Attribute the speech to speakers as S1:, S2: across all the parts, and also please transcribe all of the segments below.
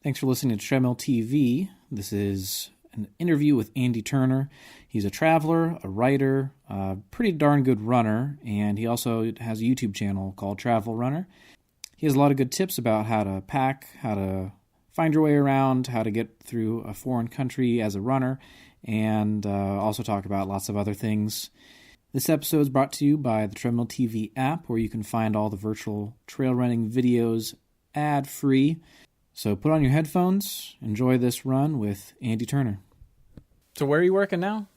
S1: Thanks for listening to Treadmill TV. This is an interview with Andy Turner. He's a traveler, a writer, a pretty darn good runner, and he also has a YouTube channel called Travel Runner. He has a lot of good tips about how to pack, how to find your way around, how to get through a foreign country as a runner, and also talk about lots of other things. This episode is brought to you by the Treadmill TV app, where you can find all the virtual trail running videos ad-free. So put on your headphones, enjoy this run with Andy Turner. So where are you working now?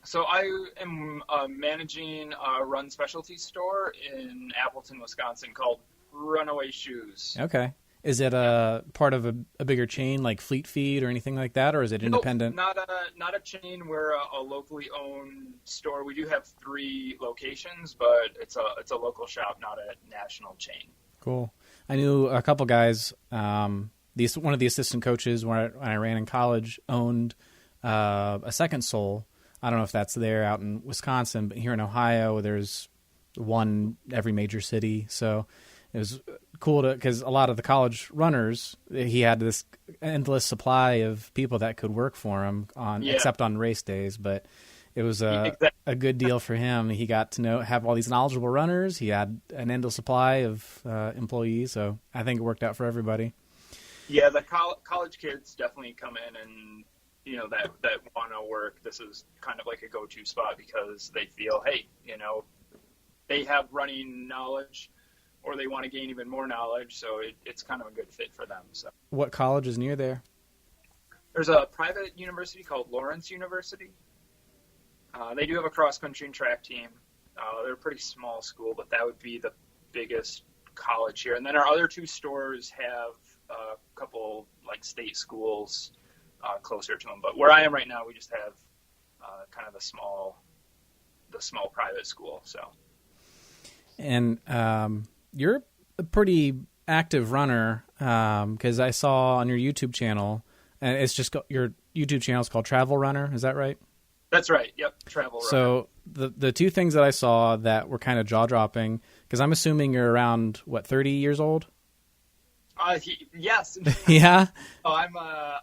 S2: So I am managing a run specialty store in Appleton, Wisconsin called Runaway Shoes.
S1: Okay. Is it a part of a bigger chain like Fleet Feet or anything like that, or is it independent?
S2: Nope, not a chain. We're a locally owned store. We do have 3 locations, but it's a local shop, not a national chain.
S1: Cool. I knew a couple guys. One of the assistant coaches when I ran in college owned a Second Soul. I don't know if that's there out in Wisconsin, but here in Ohio, there's one every major city. So it was cool because a lot of the college runners, he had this endless supply of people that could work for him except on race days, but it was a good deal for him. He got to have all these knowledgeable runners. He had an endless supply of employees, so I think it worked out for everybody.
S2: Yeah, the college kids definitely come in and, that want to work. This is kind of like a go-to spot because they feel, hey, they have running knowledge or they want to gain even more knowledge, so it's kind of a good fit for them. So, what college is near there? There's a private university called Lawrence University. They do have a cross-country and track team. They're a pretty small school, but that would be the biggest college here. And then our other 2 stores have a couple state schools closer to them. But where I am right now, we just have kind of the small private school. So. And
S1: you're a pretty active runner because I saw on your YouTube channel, and it's just your YouTube channel is called Travel Runner. Is that right?
S2: That's right. Yep. Travel Runner.
S1: So the 2 things that I saw that were kind of jaw-dropping, because I'm assuming you're around, 30 years old?
S2: Yes.
S1: Yeah?
S2: Oh,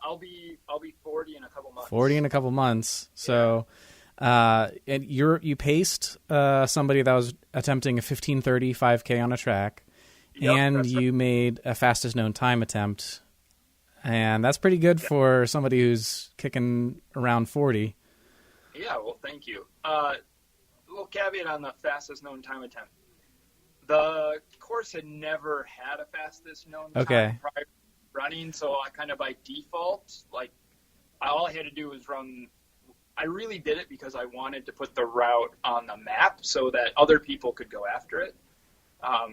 S2: I'll be 40 in a couple months.
S1: 40 in a couple months. So, and you paced somebody that was attempting a 15:30 5K on a track,
S2: yep,
S1: and you
S2: right.
S1: made a fastest known time attempt, and that's pretty good for somebody who's kicking around 40.
S2: Yeah, well, thank you. Little caveat on the fastest known time attempt. The course had never had a fastest known time prior to running, so I kind of by default, all I had to do was run. I really did it because I wanted to put the route on the map so that other people could go after it.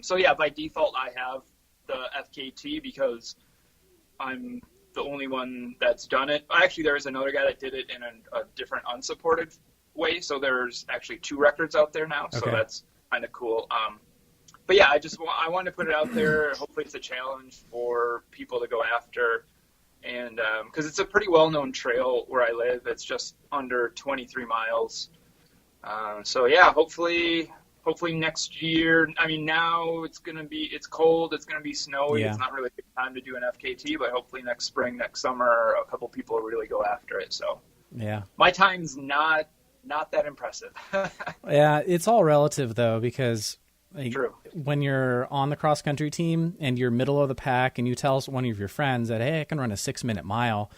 S2: So yeah, by default, I have the FKT because I'm the only one that's done it. Actually, there is another guy that did it in a different unsupported way. So there's actually 2 records out there now. So that's kind of cool. But yeah, I wanted to put it out there. Hopefully it's a challenge for people to go after. And because it's a pretty well-known trail where I live. It's just under 23 miles. So yeah, hopefully next year. I mean, now it's cold. It's going to be snowy. Yeah. It's not really a good time to do an FKT, but hopefully next spring, next summer, a couple people will really go after it. So
S1: yeah,
S2: my time's not that impressive.
S1: Yeah, it's all relative though, because
S2: True.
S1: When you're on the cross country team and you're middle of the pack and you tell one of your friends that, hey, I can run a 6-minute mile,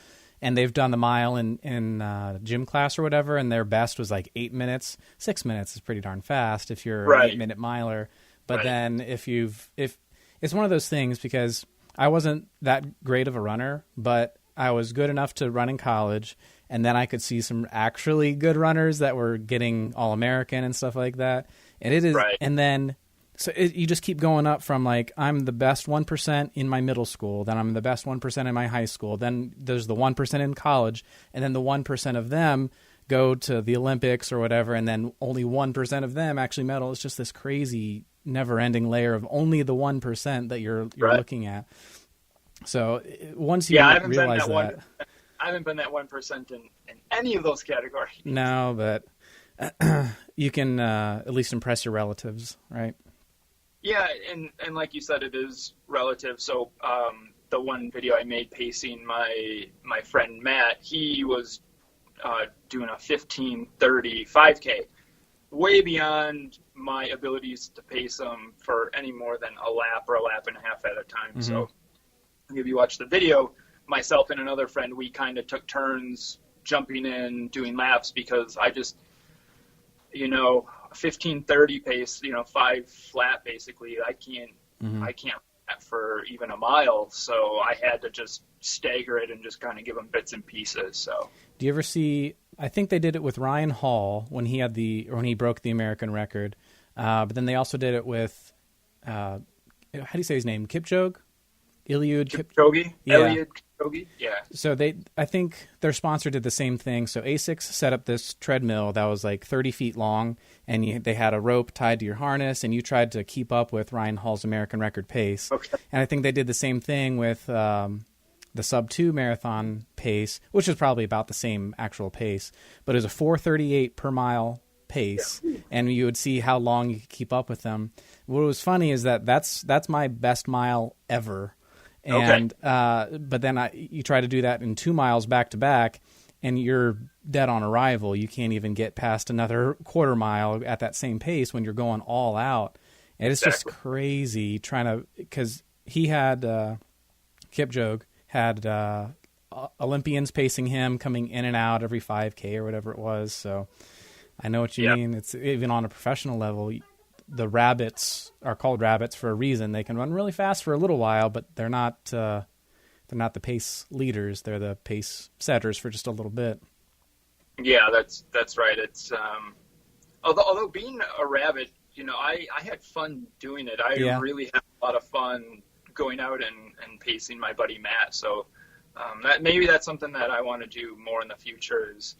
S1: and they've done the mile in gym class or whatever, and their best was 8 minutes. 6 minutes is pretty darn fast if you're an 8-minute miler. But then if it's one of those things, because I wasn't that great of a runner, but I was good enough to run in college, and then I could see some actually good runners that were getting All-American and stuff like that. And it is, and then you just keep going up from I'm the best 1% in my middle school, then I'm the best 1% in my high school, then there's the 1% in college, and then the 1% of them go to the Olympics or whatever, and then only 1% of them actually medal. It's just this crazy never-ending layer of only the 1% that you're looking at. So once you realize that.
S2: I haven't been that 1% in any of those categories.
S1: No, but you can at least impress your relatives, right?
S2: Yeah, and like you said, it is relative. So the one video I made pacing my friend Matt, he was doing a 15:30 5K, way beyond my abilities to pace him for any more than a lap or a lap and a half at a time. Mm-hmm. So if you watch the video, myself and another friend, we kind of took turns jumping in, doing laps, because I just, 15:30 pace, 5 flat basically, I can't lap for even a mile. So I had to just stagger it and just kind of give them bits and pieces. So
S1: do you ever see, I think they did it with Ryan Hall when he broke the American record. But then they also did it with, how do you say his name? Kipchoge?
S2: Kipchoge?
S1: Yeah.
S2: Eliud Kipchoge? Yeah.
S1: So I think their sponsor did the same thing. So ASICS set up this treadmill that was like 30 feet long, and they had a rope tied to your harness, and you tried to keep up with Ryan Hall's American record pace.
S2: Okay.
S1: And I think they did the same thing with the sub-2 marathon pace, which is probably about the same actual pace, but it was a 4:38 per mile pace, and you would see how long you could keep up with them. What was funny is that's my best mile ever. And but then you try to do that in 2 miles back to back, and you're dead on arrival. You can't even get past another quarter mile at that same pace when you're going all out. And it's just crazy because he had Kipchoge had Olympians pacing him, coming in and out every 5K or whatever it was. So I know what you mean. It's even on a professional level. The rabbits are called rabbits for a reason. They can run really fast for a little while, but they're not the pace leaders. They're the pace setters for just a little bit.
S2: Yeah, that's right. It's although being a rabbit, I had fun doing it. I really had a lot of fun going out and pacing my buddy Matt. So that's something that I want to do more in the future, is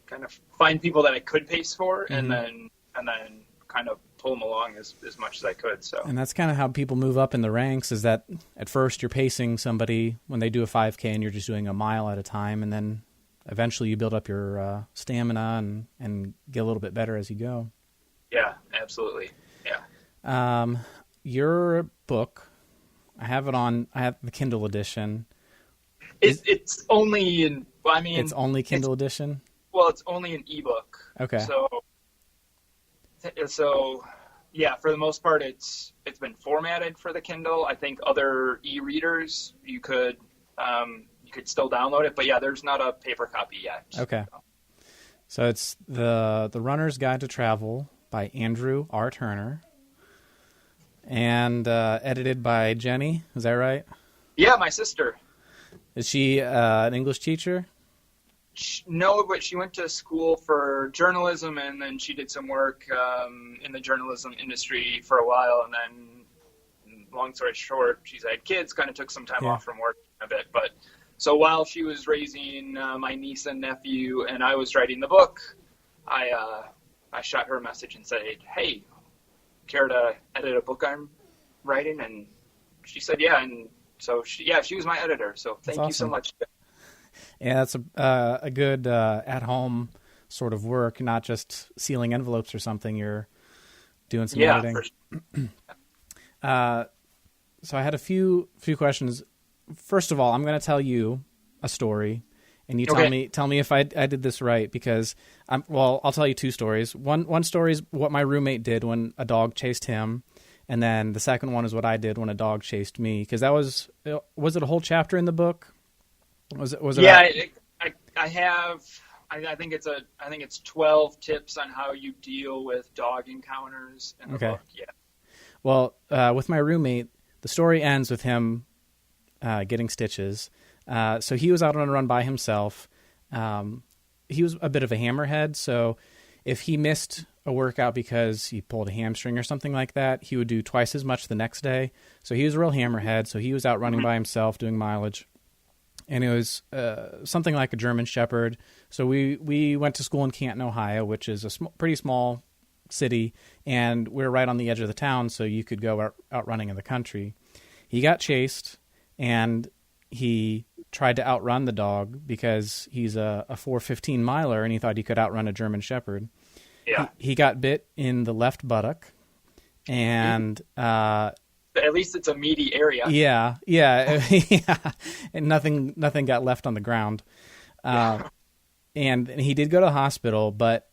S2: kind of find people that I could pace for, and then kind of pull them along as much as I could. So, and
S1: that's kind of how people move up in the ranks, is that at first you're pacing somebody when they do a 5K and you're just doing a mile at a time, and then eventually you build up your stamina and get a little bit better as you go.
S2: Yeah, absolutely. Yeah.
S1: Your book, I have the Kindle edition.
S2: It's only in,
S1: it's only Kindle edition?
S2: Well, it's only an ebook.
S1: Okay.
S2: So, yeah, for the most part, it's been formatted for the Kindle. I think other e-readers, you could still download it, but yeah, there's not a paper copy yet.
S1: Okay. So it's the Runner's Guide to Travel by Andrew R. Turner, and edited by Jenny. Is that right?
S2: Yeah, my sister.
S1: Is she an English teacher?
S2: No, but she went to school for journalism, and then she did some work in the journalism industry for a while, and then, long story short, she's had kids, kind of took some time off from work a bit. But so while she was raising my niece and nephew, and I was writing the book, I shot her a message and said, "Hey, care to edit a book I'm writing?" And she said, "Yeah." And so she was my editor. So thank you so much.
S1: Yeah, that's a good at-home sort of work, not just sealing envelopes or something. You're doing some editing. So I had a few questions. First of all, I'm going to tell you a story, and you tell me if I did this right, because I'll tell you 2 stories. One story is what my roommate did when a dog chased him, and then the second one is what I did when a dog chased me. Because that was it a whole chapter in the book? Was it?
S2: Yeah, I think it's 12 tips on how you deal with dog encounters in the book. Yeah.
S1: Well, with my roommate, the story ends with him getting stitches. So he was out on a run by himself. He was a bit of a hammerhead, so if he missed a workout because he pulled a hamstring or something like that, he would do twice as much the next day. So he was a real hammerhead. So he was out running by himself doing mileage. And it was something like a German Shepherd. So we went to school in Canton, Ohio, which is a pretty small city, and we're right on the edge of the town, so you could go out running in the country. He got chased, and he tried to outrun the dog because he's a 4:15 miler, and he thought he could outrun a German Shepherd. Yeah. He got bit in the left buttock, and
S2: that At least it's a meaty area.
S1: Yeah. And nothing got left on the ground. And he did go to the hospital, but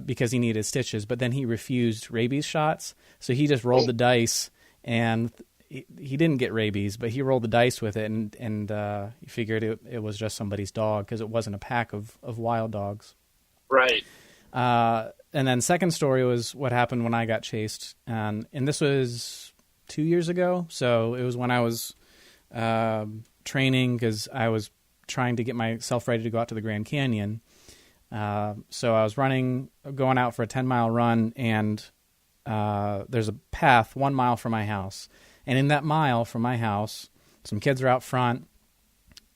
S1: because he needed stitches, but then he refused rabies shots. So he just rolled the dice, and he didn't get rabies, but he rolled the dice with it, and he figured it was just somebody's dog because it wasn't a pack of wild dogs.
S2: Right.
S1: And then second story was what happened when I got chased. And this was 2 years ago. So it was when I was training because I was trying to get myself ready to go out to the Grand Canyon. So I was going out for a 10-mile run, and there's a path 1 mile from my house. And in that mile from my house, some kids are out front,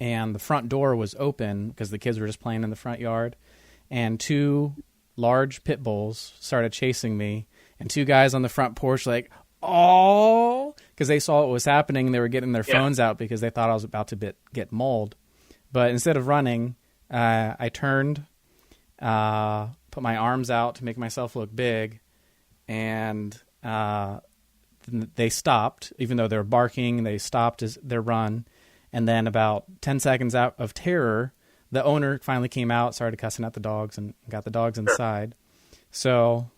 S1: and the front door was open because the kids were just playing in the front yard. And 2 large pit bulls started chasing me, and 2 guys on the front porch like, oh, because they saw what was happening, and they were getting their phones out because they thought I was about to get mauled. But instead of running, I turned, put my arms out to make myself look big, and they stopped. Even though they were barking, they stopped their run. And then about 10 seconds out of terror, the owner finally came out, started cussing at the dogs, and got the dogs inside. So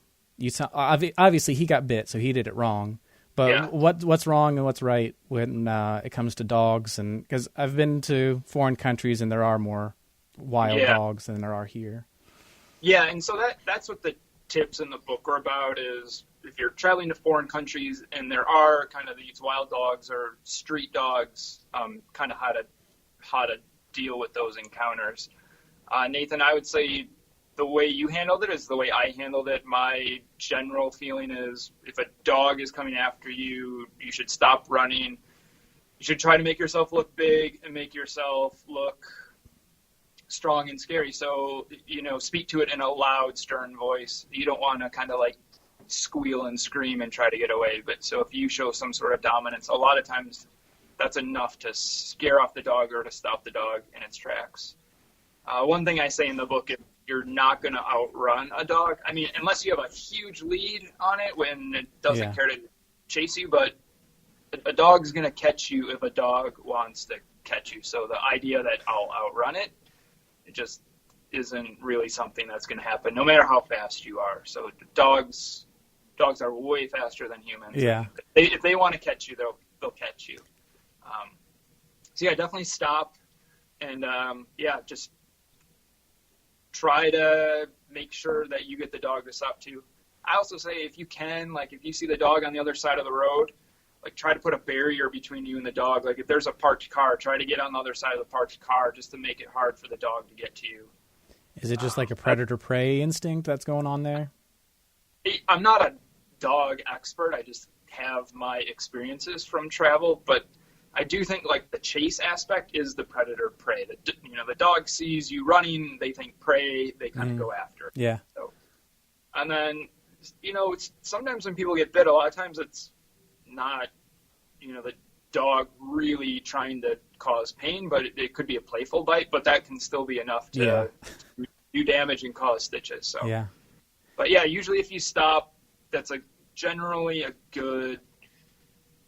S1: obviously he got bit, so he did it wrong. But what's wrong and what's right when it comes to dogs? And because I've been to foreign countries, and there are more wild dogs than there are here.
S2: Yeah, and so that's what the tips in the book are about, is if you're traveling to foreign countries and there are kind of these wild dogs or street dogs, kind of how to deal with those encounters. Nathan, I would say the way you handled it is the way I handled it. My general feeling is if a dog is coming after you, you should stop running. You should try to make yourself look big and make yourself look strong and scary. So, speak to it in a loud, stern voice. You don't want to kind of like squeal and scream and try to get away. But so if you show some sort of dominance, a lot of times that's enough to scare off the dog or to stop the dog in its tracks. One thing I say in the book, if you're not going to outrun a dog, I mean, unless you have a huge lead on it when it doesn't care to chase you, but a dog's going to catch you if a dog wants to catch you. So the idea that I'll outrun it, it just isn't really something that's going to happen, no matter how fast you are. So dogs are way faster than humans.
S1: Yeah.
S2: If they want to catch you, they'll catch you. Definitely stop and just try to make sure that you get the dog to stop too. I also say if you can, like if you see the dog on the other side of the road, like try to put a barrier between you and the dog. Like if there's a parked car, try to get on the other side of the parked car just to make it hard for the dog to get to you.
S1: Is it just like a predator-prey instinct that's going on there?
S2: I'm not a dog expert. I just have my experiences from travel, but I do think like the chase aspect is the predator-prey. The dog sees you running, they think prey, they kind of go after it.
S1: Yeah.
S2: So, and then, it's, sometimes when people get bit, a lot of times it's not, the dog really trying to cause pain, but it could be a playful bite, but that can still be enough to do damage and cause stitches. So, but usually if you stop, that's generally a good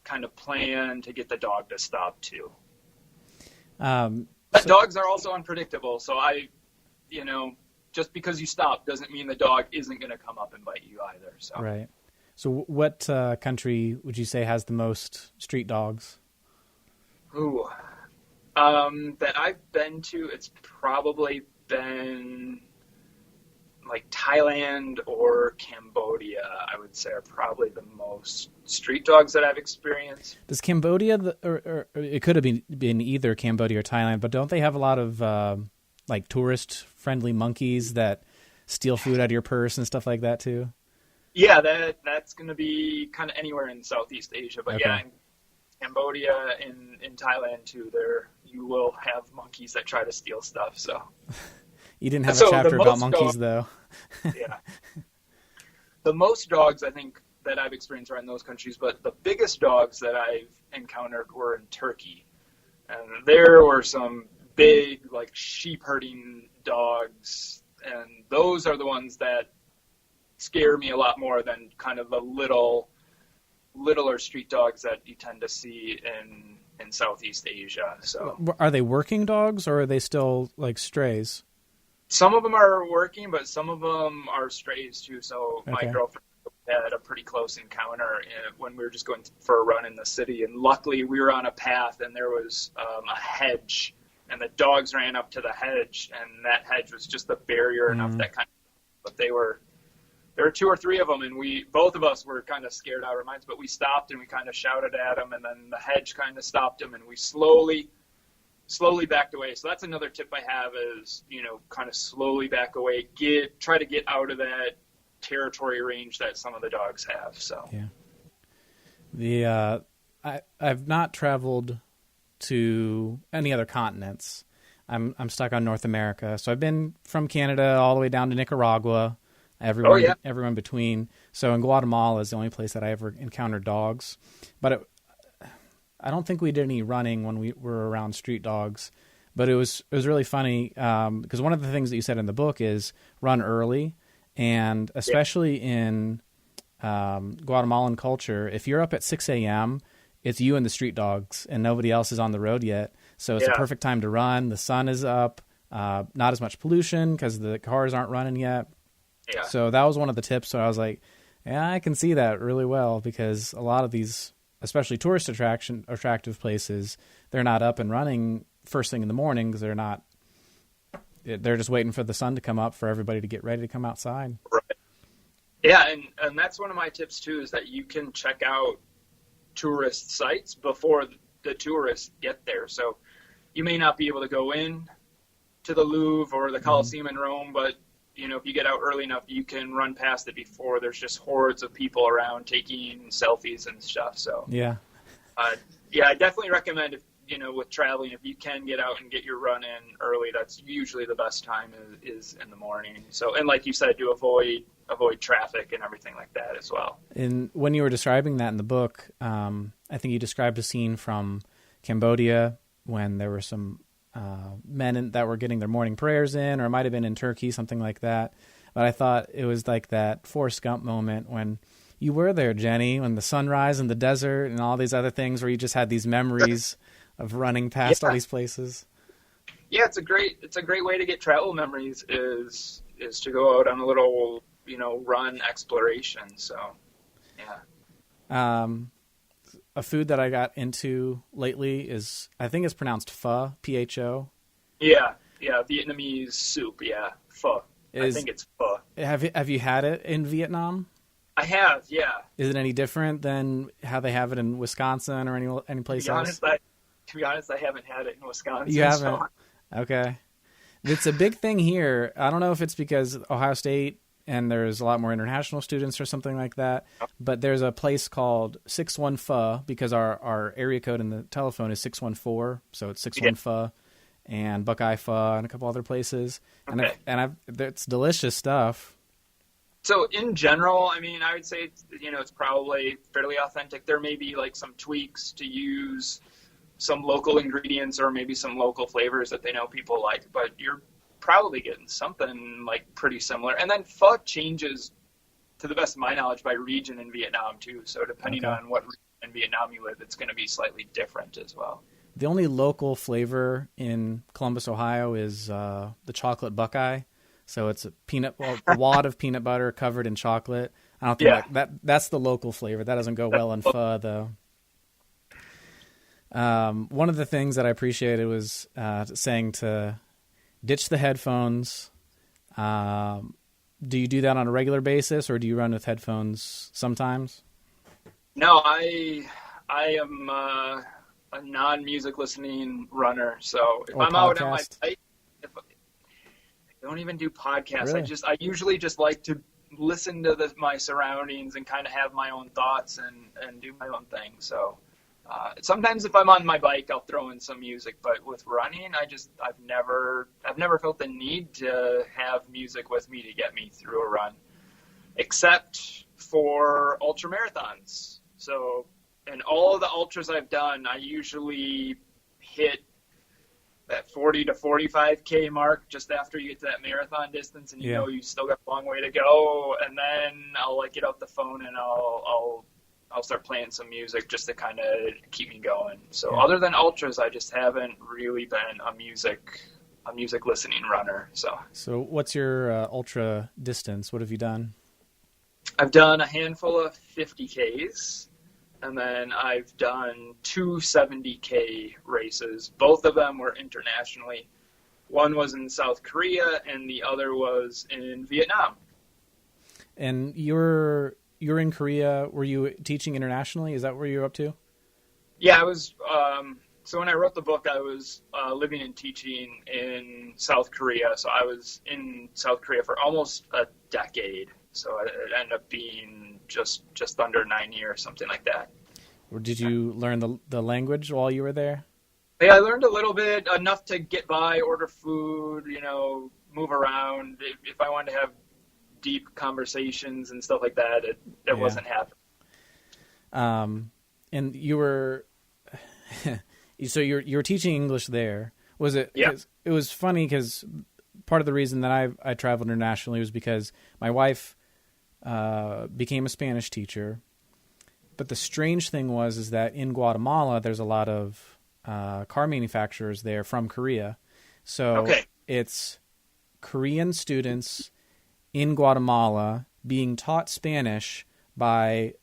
S2: kind of plan to get the dog to stop too. But dogs are also unpredictable. So just because you stop doesn't mean the dog isn't going to come up and bite you either. So.
S1: Right. So what country would you say has the most street dogs?
S2: Ooh, that I've been to, it's probably been like Thailand or Cambodia, I would say, are probably the most street dogs that I've experienced.
S1: Does Cambodia, or it could have been either Cambodia or Thailand, but don't they have a lot of like tourist-friendly monkeys that steal food out of your purse and stuff like that too?
S2: Yeah, that's going to be kind of anywhere in Southeast Asia, but in Cambodia, in Thailand too, you will have monkeys that try to steal stuff. So.
S1: You didn't have a chapter about monkeys, though.
S2: Yeah. The most dogs, I think, that I've experienced are in those countries, but the biggest dogs that I've encountered were in Turkey. And there were some big, like, sheep-herding dogs, and those are the ones that scare me a lot more than kind of the little littler street dogs that you tend to see in Southeast Asia. So
S1: are they working dogs or are they still like strays?
S2: some of them are working, but some of them are strays too. So my girlfriend had a pretty close encounter when we were just going for a run in the city, and luckily we were on a path and there was a hedge, and the dogs ran up to the hedge, and that hedge was just a barrier enough that kind of, but there were 2 or 3 of them, and both of us were kind of scared out of our minds, but we stopped and we kind of shouted at them, and then the hedge kind of stopped them, and we slowly backed away. So that's another tip I have is, kind of slowly back away, try to get out of that territory range that some of the dogs have. So
S1: yeah, I've not traveled to any other continents. I'm stuck on North America. So I've been from Canada all the way down to Nicaragua, everyone between. So in Guatemala is the only place that I ever encountered dogs. But I don't think we did any running when we were around street dogs. But it was really funny because one of the things that you said in the book is run early. And especially in Guatemalan culture, if you're up at 6 a.m., it's you and the street dogs, and nobody else is on the road yet. So it's a perfect time to run. The sun is up, not as much pollution because the cars aren't running yet. Yeah. So that was one of the tips. So I was like, yeah, I can see that really well because a lot of these, especially tourist attractive places, they're not up and running first thing in the morning because they're just waiting for the sun to come up for everybody to get ready to come outside.
S2: Right. Yeah, and that's one of my tips too, is that you can check out tourist sites before the tourists get there. So you may not be able to go in to the Louvre or the Colosseum in Rome, but if you get out early enough, you can run past it before there's just hordes of people around taking selfies and stuff. So
S1: yeah,
S2: I definitely recommend with traveling, if you can get out and get your run in early, that's usually the best time is in the morning. So, and like you said, to avoid traffic and everything like that as well.
S1: And when you were describing that in the book, I think you described a scene from Cambodia when there were some men that were getting their morning prayers in, or it might have been in Turkey, something like that. But I thought it was like that Forrest Gump moment when you were there, Jenny, when the sunrise in the desert and all these other things where you just had these memories of running past all these places.
S2: Yeah, it's a great way to get travel memories is to go out on a little, run exploration. So, yeah.
S1: A food that I got into lately is, I think it's pronounced pho, P-H-O.
S2: Yeah, Vietnamese soup, yeah, pho. I think it's pho.
S1: Have you had it in Vietnam?
S2: I have, yeah.
S1: Is it any different than how they have it in Wisconsin or any place else?
S2: To be honest, I haven't had it in Wisconsin.
S1: You haven't? So. Okay. It's a big thing here. I don't know if it's because Ohio State and there's a lot more international students or something like that, but there's a place called 61 Pho because our area code in the telephone is 614, so it's 61 Pho and Buckeye Pho and a couple other places. Okay. And it's delicious stuff.
S2: So in general, I mean, I would say it's probably fairly authentic. There may be like some tweaks to use some local ingredients or maybe some local flavors that they know people like, but you're probably getting something like pretty similar. And then pho changes, to the best of my knowledge, by region in Vietnam too. So depending on what region in Vietnam you live, it's going to be slightly different as well.
S1: The only local flavor in Columbus, Ohio is the chocolate Buckeye. So it's a wad of peanut butter covered in chocolate. I don't think that's the local flavor. That doesn't go well in pho though. One of the things that I appreciated was saying to ditch the headphones. Do you do that on a regular basis, or do you run with headphones sometimes?
S2: No, I am a non-music listening runner. So if I'm out on my bike, I don't even do podcasts. Really? I usually just like to listen to my surroundings and kind of have my own thoughts and do my own thing. So. Sometimes if I'm on my bike, I'll throw in some music, but with running, I've never felt the need to have music with me to get me through a run, except for ultra marathons. So, in all of the ultras I've done, I usually hit that 40 to 45K mark just after you get to that marathon distance, and you know you still got a long way to go, and then I'll get out the phone and I'll I'll start playing some music just to kind of keep me going. So other than ultras, I just haven't really been a music listening runner. So
S1: what's your ultra distance? What have you done?
S2: I've done a handful of 50Ks, and then I've done 2 70K races. Both of them were internationally. One was in South Korea, and the other was in Vietnam.
S1: And you're in Korea. Were you teaching internationally? Is that where you're up to?
S2: Yeah, I was. So when I wrote the book, I was living and teaching in South Korea. So I was in South Korea for almost a decade. So it ended up being just under 9 years, something like that.
S1: Or did you learn the language while you were there?
S2: Yeah, I learned a little bit, enough to get by, order food, move around. If I wanted to have deep conversations and stuff like that, it wasn't happening.
S1: And you were, so you were teaching English there. Was it?
S2: Yeah.
S1: It was funny because part of the reason that I traveled internationally was because my wife became a Spanish teacher. But the strange thing is that in Guatemala, there's a lot of car manufacturers there from Korea. So it's Korean students in Guatemala being taught Spanish by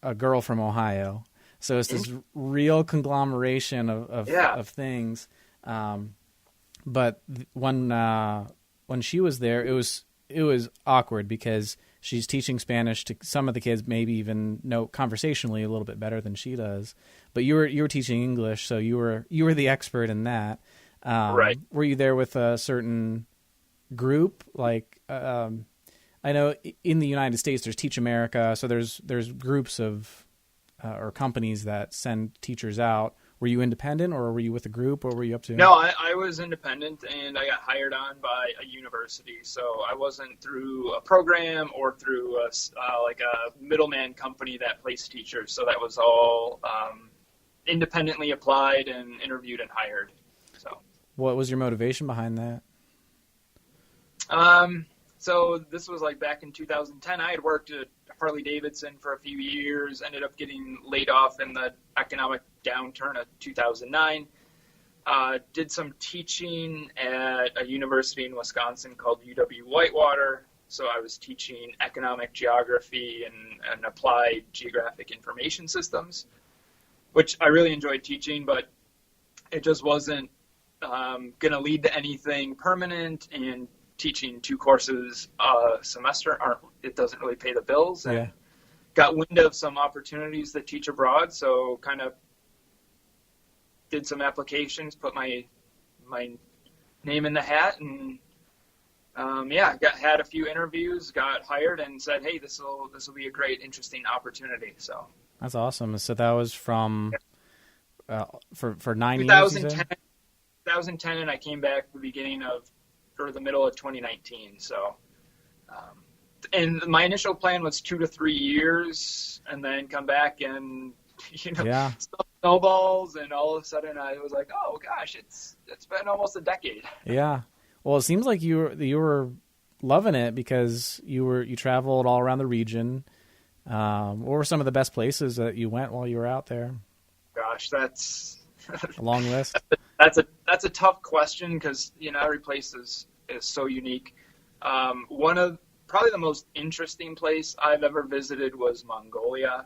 S1: a girl from Ohio. So it's this real conglomeration of things. But when she was there, it was awkward because she's teaching Spanish to some of the kids, maybe even know conversationally a little bit better than she does. But you were teaching English, so you were the expert in that.
S2: Right.
S1: Were you there with a certain group? Like I know in the United States there's Teach America, so there's groups of or companies that send teachers out. Were you independent, or were you with a group? What were you up to?
S2: No, I was independent, and I got hired on by a university. So I wasn't through a program or through like a middleman company that placed teachers. So that was all independently applied and interviewed and hired. So
S1: what was your motivation behind that?
S2: So this was like back in 2010. I had worked at Harley Davidson for a few years, ended up getting laid off in the economic downturn of 2009. Did some teaching at a university in Wisconsin called UW-Whitewater. So I was teaching economic geography and applied geographic information systems, which I really enjoyed teaching, but it just wasn't going to lead to anything permanent, and teaching 2 courses a semester it doesn't really pay the bills. And got wind of some opportunities to teach abroad, so kind of did some applications, put my name in the hat, and had a few interviews, got hired, and said, hey, this will be a great, interesting opportunity. So
S1: that's awesome. So that was from for 9 years.
S2: 2010, and I came back the middle of 2019. So, and my initial plan was 2 to 3 years, and then come back and stuff snowballs, and all of a sudden I was like, oh gosh, it's been almost a decade.
S1: Yeah. Well, it seems like you were loving it because you traveled all around the region. What were some of the best places that you went while you were out there?
S2: Gosh, that's
S1: a long list.
S2: That's a tough question because every place is so unique. One of probably the most interesting place I've ever visited was Mongolia.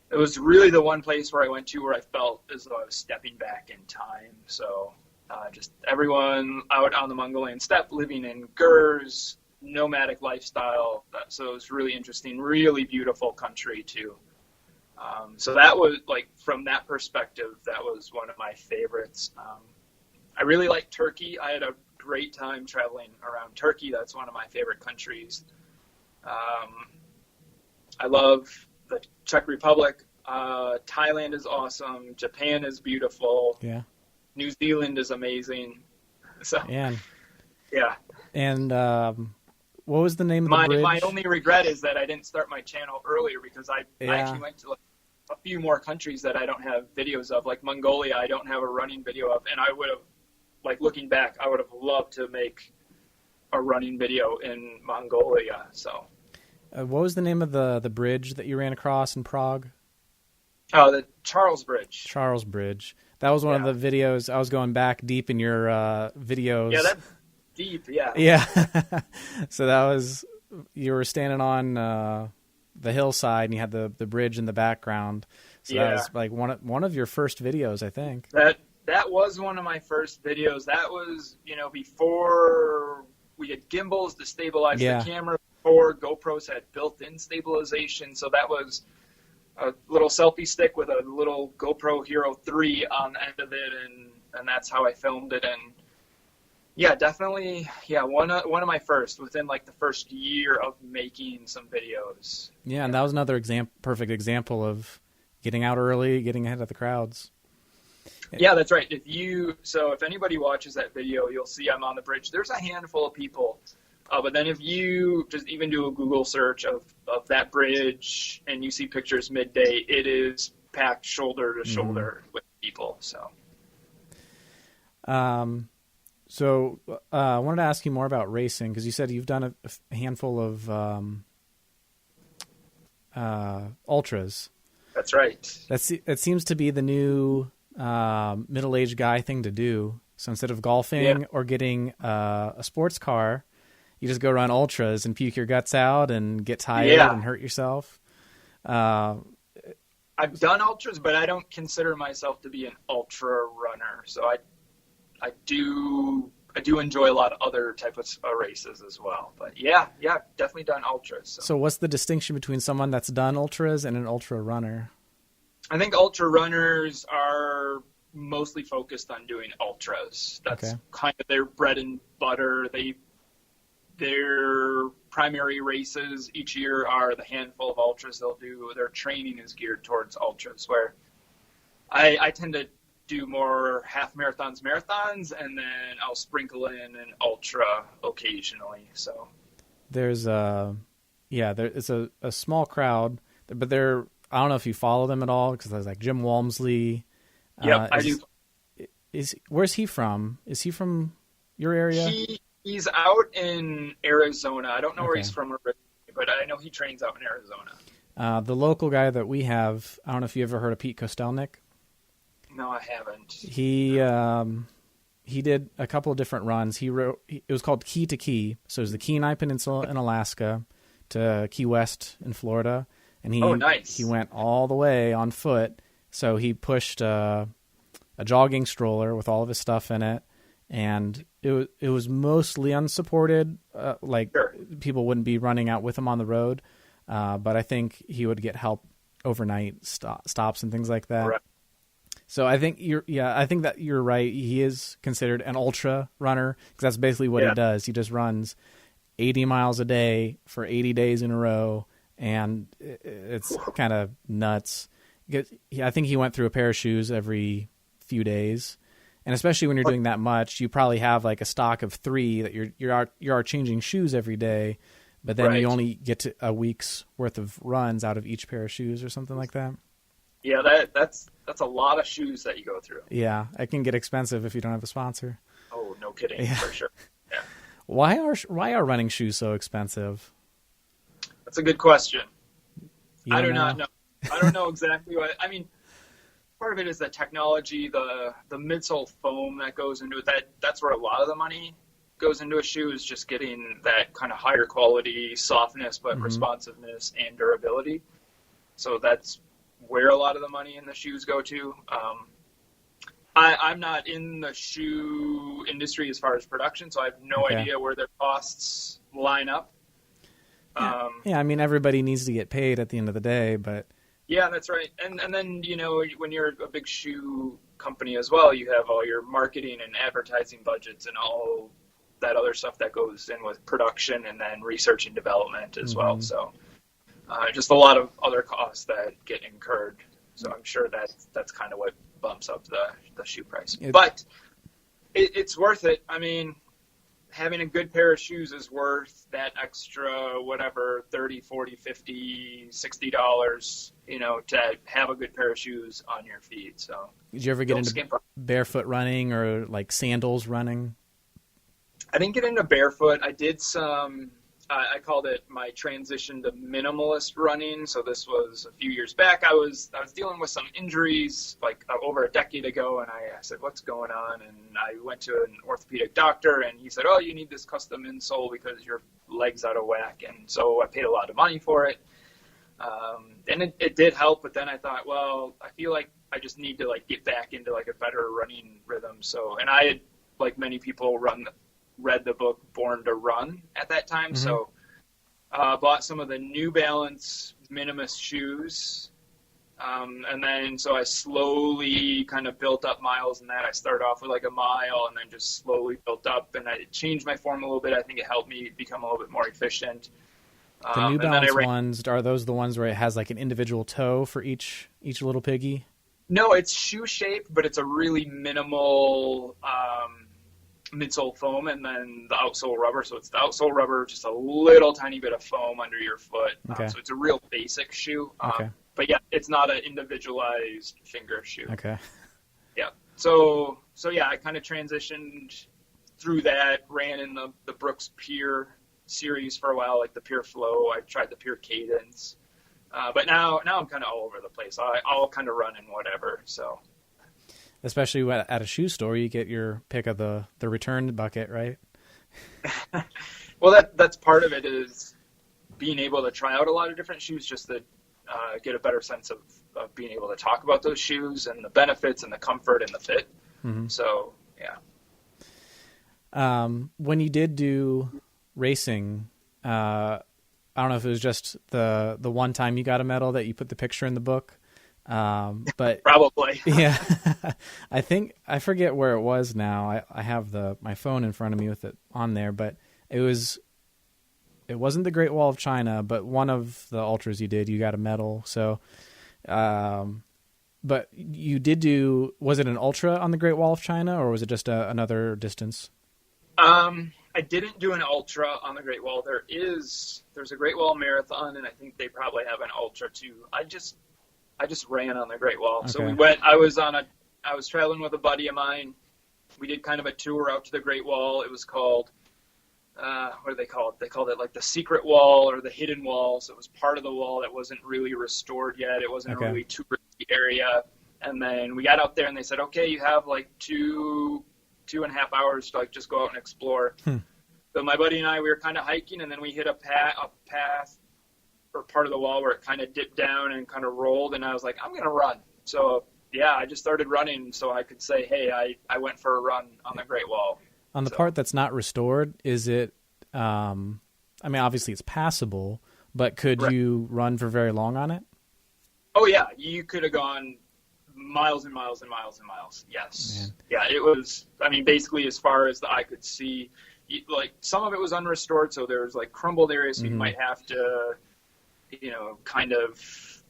S2: It was really the one place where I went to where I felt as though I was stepping back in time. So just everyone out on the Mongolian steppe, living in gurs, nomadic lifestyle. So it was really interesting, really beautiful country too. So that was, like, from that perspective, that was one of my favorites. I really like Turkey. I had a great time traveling around Turkey. That's one of my favorite countries. I love the Czech Republic. Thailand is awesome. Japan is beautiful.
S1: Yeah.
S2: New Zealand is amazing. So, yeah.
S1: And what was the name of the bridge?
S2: My only regret is that I didn't start my channel earlier, because I actually went to a few more countries that I don't have videos of. Like Mongolia, I don't have a running video of, and I would have, like, looking back, I would have loved to make a running video in Mongolia. So
S1: What was the name of the bridge that you ran across in Prague?
S2: Oh, the Charles Bridge.
S1: Charles Bridge. That was one of the videos. I was going back deep in your videos.
S2: Yeah, that's deep. Yeah.
S1: Yeah. So that was, you were standing on the hillside and you had the bridge in the background. So that was like one of your first videos, I think.
S2: That was one of my first videos. That was, before we had gimbals to stabilize the camera, before GoPros had built-in stabilization. So that was a little selfie stick with a little GoPro Hero 3 on the end of it, and that's how I filmed it. And yeah, definitely, one of my first, within like the first year of making some videos.
S1: Yeah, and that was another perfect example of getting out early, getting ahead of the crowds.
S2: Yeah, that's right. If anybody watches that video, you'll see I'm on the bridge. There's a handful of people. But then if you just even do a Google search of that bridge and you see pictures midday, it is packed shoulder to shoulder with people. So,
S1: I wanted to ask you more about racing, because you said you've done a handful of ultras.
S2: That's right.
S1: That seems to be the new middle-aged guy thing to do. So instead of golfing or getting a sports car, you just go run ultras and puke your guts out and get tired and hurt yourself.
S2: I've done ultras, but I don't consider myself to be an ultra runner. So I do enjoy a lot of other types of races as well. But yeah, definitely done ultras.
S1: So what's the distinction between someone that's done ultras and an ultra runner?
S2: I think ultra runners are mostly focused on doing ultras. That's kind of their bread and butter. Their primary races each year are the handful of ultras they'll do. Their training is geared towards ultras, where I tend to do more half marathons, and then I'll sprinkle in an ultra occasionally. So
S1: there's it's a small crowd, but I don't know if you follow them at all, because there's like Jim Walmsley.
S2: Yeah, I do.
S1: Where's he from? Is he from your area?
S2: He's out in Arizona. I don't know where he's from, but I know he trains out in Arizona.
S1: The local guy that we have, I don't know if you ever heard of Pete Kostelnik.
S2: No, I haven't.
S1: He did a couple of different runs. It was called Key to Key. So it was the Kenai Peninsula in Alaska to Key West in Florida. And he went all the way on foot. So he pushed a jogging stroller with all of his stuff in it. And it was mostly unsupported. People wouldn't be running out with him on the road. But I think he would get help overnight stops and things like that.
S2: Right.
S1: So I think that you're right. He is considered an ultra runner, because that's basically what he does. He just runs 80 miles a day for 80 days in a row, and it's kind of nuts. I think he went through a pair of shoes every few days, and especially when you're doing that much, you probably have like a stock of 3 that you are changing shoes every day, but then you only get to a week's worth of runs out of each pair of shoes or something like that.
S2: Yeah, that's a lot of shoes that you go through.
S1: Yeah, it can get expensive if you don't have a sponsor.
S2: Oh, no kidding, for sure. Yeah.
S1: Why are running shoes so expensive?
S2: That's a good question. I do not know. I don't know exactly what. I mean, part of it is the technology, the midsole foam that goes into it. That's where a lot of the money goes into a shoe, is just getting that kind of higher quality softness, but responsiveness and durability. So that's where a lot of the money in the shoes go to. I'm not in the shoe industry as far as production, so I have no idea where their costs line up.
S1: I mean, everybody needs to get paid at the end of the day, but...
S2: Yeah, that's right. And then, when you're a big shoe company as well, you have all your marketing and advertising budgets and all that other stuff that goes in with production, and then research and development as well. So just a lot of other costs that get incurred. So I'm sure that's kind of what bumps up the shoe price. But it's worth it. I mean, having a good pair of shoes is worth that extra, whatever, $30, $40, $50, $60, to have a good pair of shoes on your feet. So
S1: did you ever get into barefoot running or like sandals running?
S2: I didn't get into barefoot. I did some I called it my transition to minimalist running. So this was a few years back. I was dealing with some injuries like over a decade ago, and I said, what's going on? And I went to an orthopedic doctor, and he said, oh, you need this custom insole because your leg's out of whack. And so I paid a lot of money for it. And it did help, but then I thought, well, I feel like I just need to like get back into like a better running rhythm. So, and I had, like many people, read the book Born to Run at that time. Mm-hmm. So bought some of the New Balance minimalist shoes. And then so I slowly kind of built up miles in that. I started off with like a mile and then just slowly built up, and I changed my form a little bit. I think it helped me become a little bit more efficient.
S1: The New Balance ones, are those the ones where it has like an individual toe for each little piggy?
S2: No, it's shoe shaped, but it's a really minimal midsole foam, and then the outsole rubber. So it's the outsole rubber, just a little tiny bit of foam under your foot. Okay. So it's a real basic shoe. Okay. But yeah, it's not an individualized finger shoe.
S1: Okay.
S2: Yeah. So yeah, I kind of transitioned through that, ran in the Brooks Pier series for a while, like the Pure Flow. I tried the Pure Cadence. But now I'm kind of all over the place. I'll kind of run in whatever, so.
S1: Especially at a shoe store, you get your pick of the return bucket, right?
S2: Well, that's part of it, is being able to try out a lot of different shoes just to get a better sense of being able to talk about those shoes and the benefits and the comfort and the fit. Mm-hmm. So, yeah.
S1: When you did do racing, I don't know if it was just the one time you got a medal that you put the picture in the book. But
S2: probably.
S1: Yeah. I forget where it was now. I have my phone in front of me with it on there, but it wasn't the Great Wall of China, but one of the ultras you got a medal. So, but you did was it an ultra on the Great Wall of China, or was it just another distance?
S2: I didn't do an ultra on the Great Wall. There's a Great Wall marathon, and I think they probably have an ultra too. I just ran on the Great Wall. Okay. So I was traveling with a buddy of mine. We did kind of a tour out to the Great Wall. It was called, what do they call it? They called it like the Secret Wall or the Hidden Wall. So it was part of the wall that wasn't really restored yet. It wasn't a really touristy area. And then we got out there and they said, okay, you have like 2.5 hours to like just go out and explore. So my buddy and I, we were kind of hiking, and then we hit a path or part of the wall where it kind of dipped down and kind of rolled, and I was like, I'm going to run. So yeah, I just started running so I could say, hey, I went for a run on the Great Wall.
S1: On the part that's not restored, is it, I mean, obviously it's passable, but could you run for very long on it?
S2: Oh yeah, you could have gone miles and miles and miles and miles. Yes. Man. Yeah, it was, I mean, basically as far as the eye could see, like some of it was unrestored, so there was like crumbled areas, so you might have to, kind of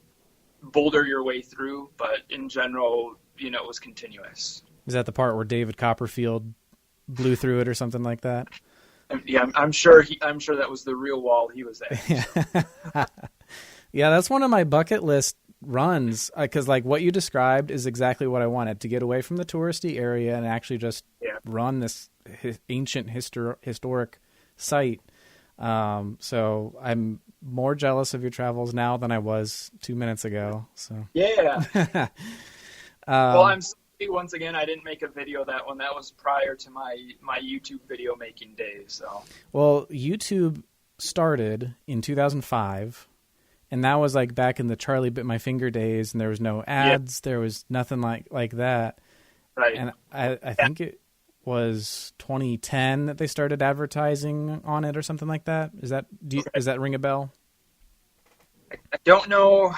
S2: boulder your way through, but in general, it was continuous.
S1: Is that the part where David Copperfield blew through it or something like that?
S2: Yeah, I'm sure that was the real wall he was at.
S1: So. Yeah, that's one of my bucket list runs, because like what you described is exactly what I wanted, to get away from the touristy area and actually just run this ancient historic site. So I'm more jealous of your travels now than I was 2 minutes ago. So
S2: yeah. Well, I'm sorry, once again, I didn't make a video of that one. That was prior to my YouTube video making days. So
S1: well, YouTube started in 2005. And that was like back in the Charlie Bit My Finger days, and there was no ads. There was nothing like that.
S2: Right.
S1: And I think it was 2010 that they started advertising on it or something like that. Does that ring a bell?
S2: I don't know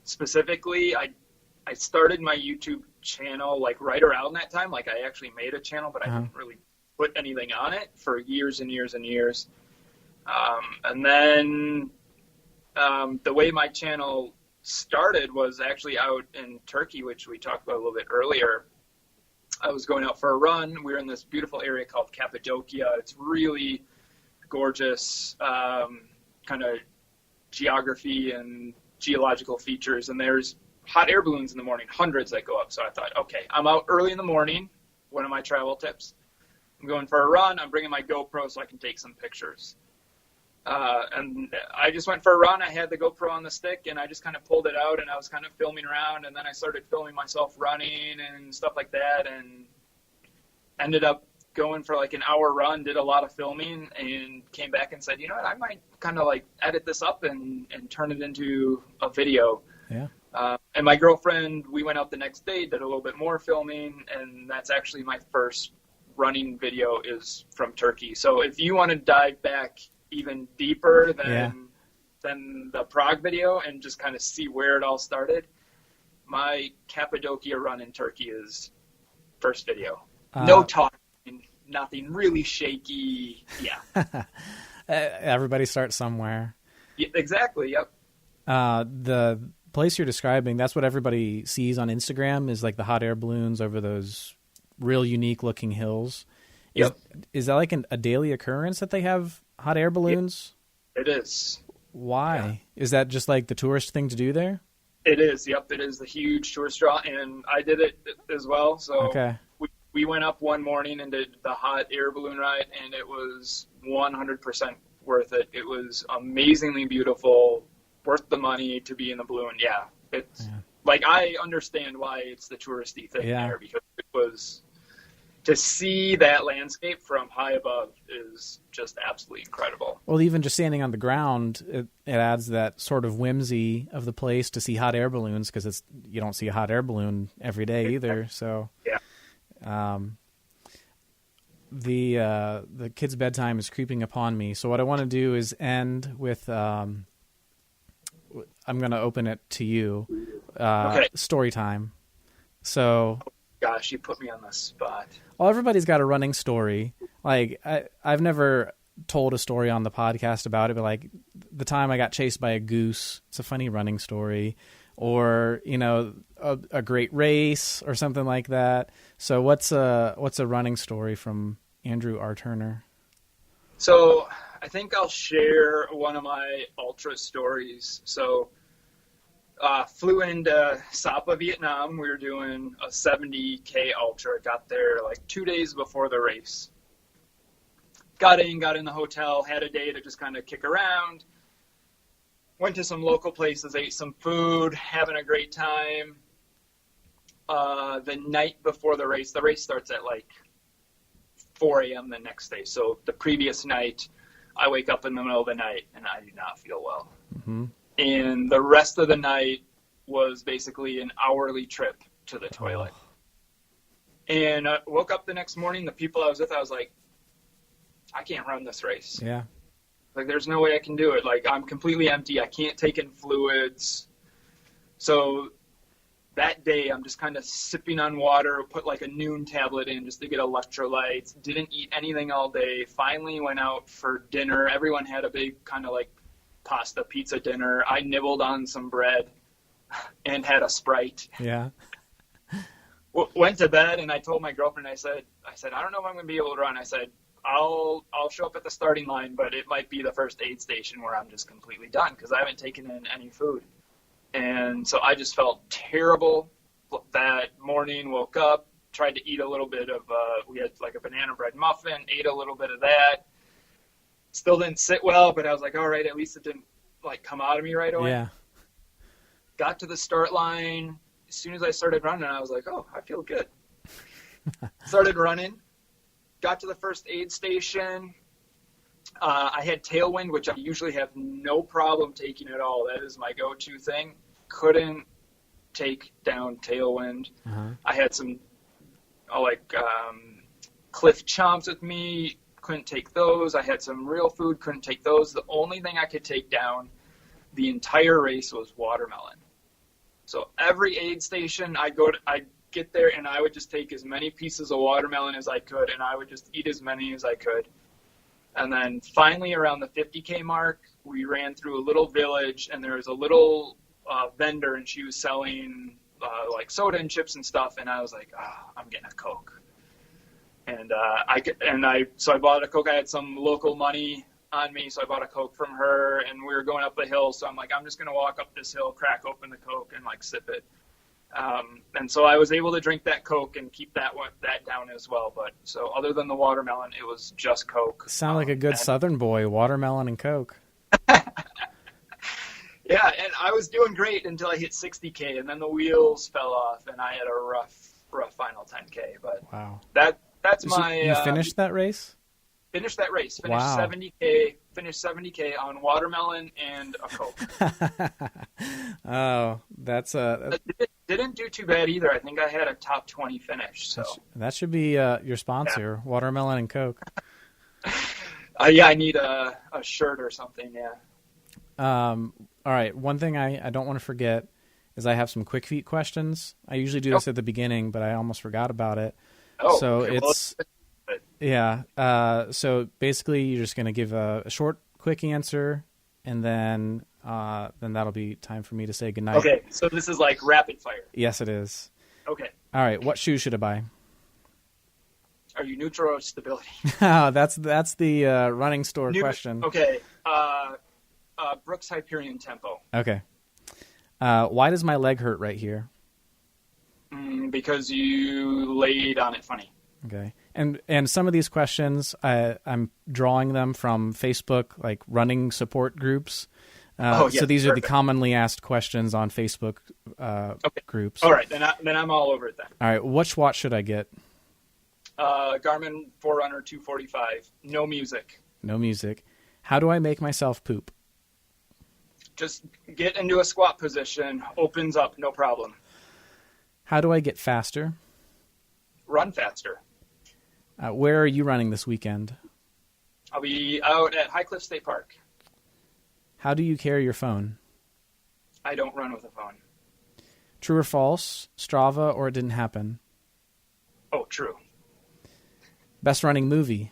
S2: specifically. I started my YouTube channel like right around that time. Like I actually made a channel, but I didn't really put anything on it for years and years and years. And then the way my channel started was actually out in Turkey, which we talked about a little bit earlier. I was going out for a run. We were in this beautiful area called Cappadocia. It's really gorgeous kind of geography and geological features. And there's hot air balloons in the morning, hundreds that go up. So I thought, okay, I'm out early in the morning. One of my travel tips. I'm going for a run. I'm bringing my GoPro so I can take some pictures. And I just went for a run. I had the GoPro on the stick, and I just kind of pulled it out, and I was kind of filming around, and then I started filming myself running and stuff like that, and ended up going for like an hour run, did a lot of filming, and came back and said, you know what, I might kind of like edit this up and turn it into a video.
S1: Yeah.
S2: And my girlfriend, we went out the next day, did a little bit more filming, and that's actually my first running video is from Turkey. So if you want to dive back even deeper than the Prague video and just kind of see where it all started, my Cappadocia run in Turkey is first video. No talking, nothing, really shaky. Yeah.
S1: Everybody starts somewhere.
S2: Yeah, exactly. Yep.
S1: The place you're describing, that's what everybody sees on Instagram, is like the hot air balloons over those real unique looking hills.
S2: Yep.
S1: Is that like a daily occurrence that they have hot air balloons?
S2: It is.
S1: Why?
S2: Yeah.
S1: Is that just like the tourist thing to do there?
S2: It is. Yep. It is the huge tourist draw, and I did it as well. So
S1: okay.
S2: We went up one morning and did the hot air balloon ride, and it was 100% worth it. It was amazingly beautiful, worth the money to be in the balloon. Yeah. It's like, I understand why it's the touristy thing there, because it was, to see that landscape from high above is just absolutely incredible.
S1: Well, even just standing on the ground, it adds that sort of whimsy of the place to see hot air balloons, because you don't see a hot air balloon every day either. So
S2: yeah.
S1: The kids' bedtime is creeping upon me. So what I want to do is end with I'm going to open it to you. Story time. So,
S2: gosh, you put me on the spot.
S1: Well, everybody's got a running story. Like I've never told a story on the podcast about it, but like the time I got chased by a goose, it's a funny running story, or a great race or something like that. So what's a running story from Andrew R. Turner?
S2: So I think I'll share one of my ultra stories. So flew into Sapa, Vietnam. We were doing a 70K ultra. Got there like 2 days before the race. Got in the hotel, had a day to just kind of kick around. Went to some local places, ate some food, having a great time. The night before the race starts at like 4 a.m. the next day. So the previous night, I wake up in the middle of the night and I do not feel well.
S1: Mm-hmm.
S2: And the rest of the night was basically an hourly trip to the toilet. And I woke up the next morning, the people I was with, I was like, I can't run this race.
S1: Yeah.
S2: Like, there's no way I can do it. Like, I'm completely empty. I can't take in fluids. So that day, I'm just kind of sipping on water, put like a noon tablet in just to get electrolytes. Didn't eat anything all day. Finally went out for dinner. Everyone had a big kind of like pasta pizza dinner. I nibbled on some bread and had a Sprite.
S1: Yeah.
S2: Went to bed, and I told my girlfriend, I said, I don't know if I'm going to be able to run. I said, I'll show up at the starting line, but it might be the first aid station where I'm just completely done because I haven't taken in any food. And so I just felt terrible that morning, woke up, tried to eat a little bit of, we had like a banana bread muffin, ate a little bit of that. Still didn't sit well, but I was like, all right, at least it didn't like come out of me right away.
S1: Yeah.
S2: Got to the start line. As soon as I started running, I was like, oh, I feel good. Started running. Got to the first aid station. I had tailwind, which I usually have no problem taking at all. That is my go-to thing. Couldn't take down tailwind.
S1: Uh-huh.
S2: I had some Cliff Chomps with me. Couldn't take those. I had some real food. Couldn't take those. The only thing I could take down the entire race was watermelon. So every aid station I'd get there and I would just take as many pieces of watermelon as I could, and I would just eat as many as I could. And then finally around the 50K mark, we ran through a little village, and there was a little vendor, and she was selling like soda and chips and stuff, and I was like, I'm getting a Coke. And so I bought a Coke. I had some local money on me, so I bought a Coke from her, and we were going up the hill, so I'm like, I'm just going to walk up this hill, crack open the Coke, and like sip it. And so I was able to drink that Coke and keep that down as well. But so other than the watermelon, it was just Coke.
S1: Sound like a good Southern boy, watermelon and Coke.
S2: Yeah, and I was doing great until I hit 60K, and then the wheels fell off, and I had a rough final 10K. But
S1: wow,
S2: that's
S1: so
S2: my.
S1: You finished that race?
S2: Finished that race. Finished
S1: wow.
S2: 70K. Finished 70K on watermelon and a Coke.
S1: Oh, that's
S2: didn't do too bad either. I think I had a top 20 finish. So
S1: that should be your sponsor, watermelon and Coke.
S2: Yeah, I need a shirt or something. Yeah.
S1: All right. One thing I don't want to forget is I have some quick feet questions. I usually do this at the beginning, but I almost forgot about it.
S2: Oh,
S1: so
S2: okay.
S1: it's yeah. So basically, you're just going to give a short, quick answer, and then that'll be time for me to say goodnight.
S2: Okay. So this is like rapid fire.
S1: Yes, it is.
S2: Okay.
S1: All right. What shoes should I buy?
S2: Are you neutral or stability?
S1: That's the running store question.
S2: Okay. Brooks Hyperion Tempo.
S1: Okay. Why does my leg hurt right here?
S2: Because you laid on it funny.
S1: Okay. And some of these questions, I'm drawing them from Facebook, like running support groups. So these are the commonly asked questions on Facebook groups.
S2: All right. Then I'm all over it then.
S1: All right. Which watch should I get?
S2: Garmin Forerunner 245. No music.
S1: No music. How do I make myself poop?
S2: Just get into a squat position. Opens up. No problem.
S1: How do I get faster?
S2: Run faster.
S1: Where are you running this weekend?
S2: I'll be out at Highcliff State Park.
S1: How do you carry your phone?
S2: I don't run with a phone.
S1: True or false? Strava or it didn't happen?
S2: Oh, true.
S1: Best running movie?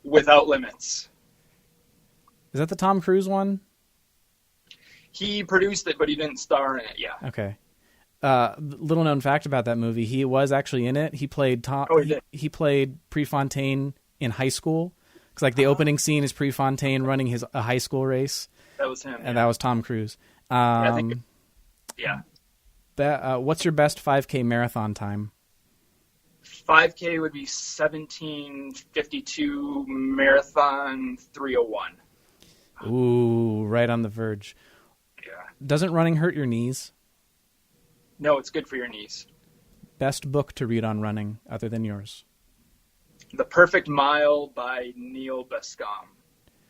S2: Without Limits.
S1: Is that the Tom Cruise one?
S2: He produced it, but he didn't star in it. Yeah.
S1: Okay. Little known fact about that movie: he was actually in it. He played Tom.
S2: Oh, he did.
S1: He played Prefontaine in high school. Because like the opening scene is Prefontaine running a high school race.
S2: That was him.
S1: And that was Tom Cruise.
S2: I think
S1: what's your best 5K marathon time?
S2: 5K would be 17:52. Marathon 3:01.
S1: Ooh, right on the verge.
S2: Yeah.
S1: Doesn't running hurt your knees?
S2: No, it's good for your knees.
S1: Best book to read on running, other than yours?
S2: The Perfect Mile by Neil Bascom.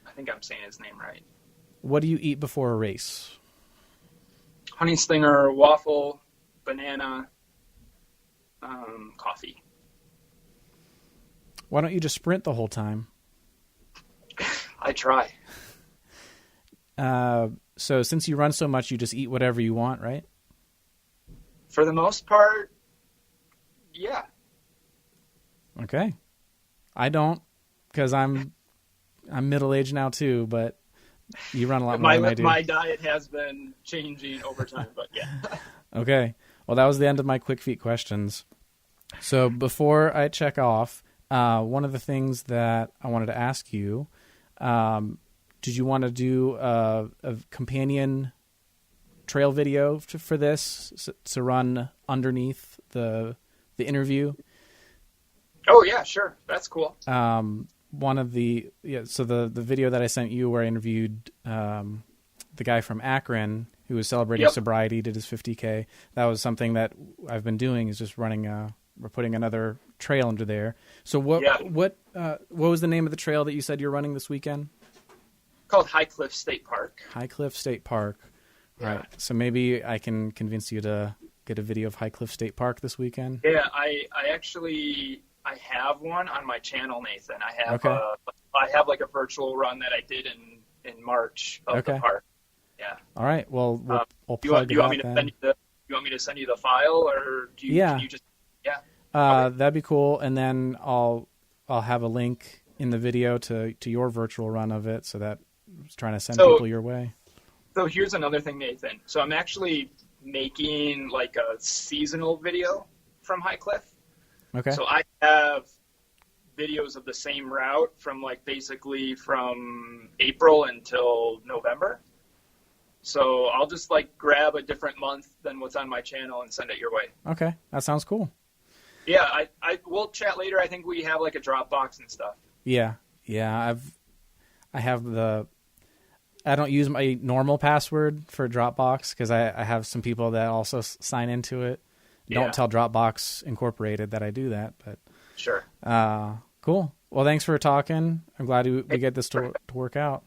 S2: I think I'm saying his name right.
S1: What do you eat before a race?
S2: Honey Stinger, waffle, banana, coffee.
S1: Why don't you just sprint the whole time?
S2: I try.
S1: So since you run so much, you just eat whatever you want, right?
S2: For the most part, yeah.
S1: Okay. I don't, because I'm middle-aged now too, but you run a lot more than I do.
S2: My diet has been changing over time, but yeah.
S1: Okay. Well, that was the end of my quick feet questions. So before I check off, one of the things that I wanted to ask you, did you want to do a companion trail video for this to run underneath the interview?
S2: Oh yeah, sure. That's cool.
S1: One of the the video that I sent you where I interviewed the guy from Akron who was celebrating sobriety, did his 50K. That was something that I've been doing, is just running we're putting another trail under there. So what was the name of the trail that you said you're running this weekend?
S2: Called Highcliff State Park.
S1: Highcliff State Park.
S2: Yeah.
S1: Right. So maybe I can convince you to get a video of Highcliff State Park this weekend.
S2: Yeah, I have one on my channel, Nathan. I have like a virtual run that I did in March of the park. Yeah. All right. Well, we'll plug it out then. You want me to send you the file, or can you just? Yeah. Okay.
S1: That'd be cool. And then I'll have a link in the video to your virtual run of it, so that I was trying to send people your way.
S2: So here's another thing, Nathan. So I'm actually making like a seasonal video from Highcliff.
S1: Okay.
S2: So I have videos of the same route from basically from April until November. So I'll just like grab a different month than what's on my channel and send it your way.
S1: Okay, that sounds cool.
S2: Yeah, we'll chat later. I think we have like a Dropbox and stuff.
S1: Yeah. I don't use my normal password for Dropbox because I have some people that also sign into it. Don't tell Dropbox Incorporated that I do that, but
S2: sure.
S1: Cool. Well, thanks for talking. I'm glad we get this to work out.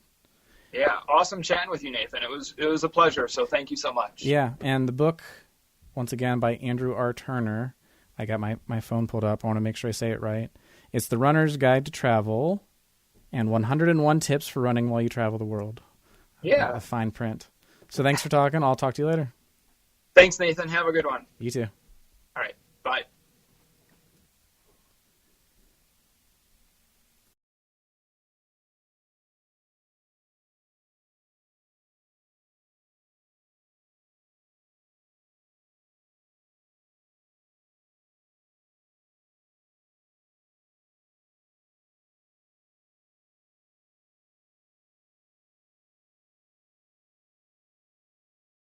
S2: Yeah, awesome chatting with you, Nathan. It was a pleasure. So thank you so much.
S1: Yeah, and the book, once again, by Andrew R. Turner. I got my phone pulled up. I want to make sure I say it right. It's The Runner's Guide to Travel and 101 Tips for Running While You Travel the World.
S2: Yeah.
S1: A fine print. So thanks for talking. I'll talk to you later.
S2: Thanks, Nathan. Have a good one.
S1: You too.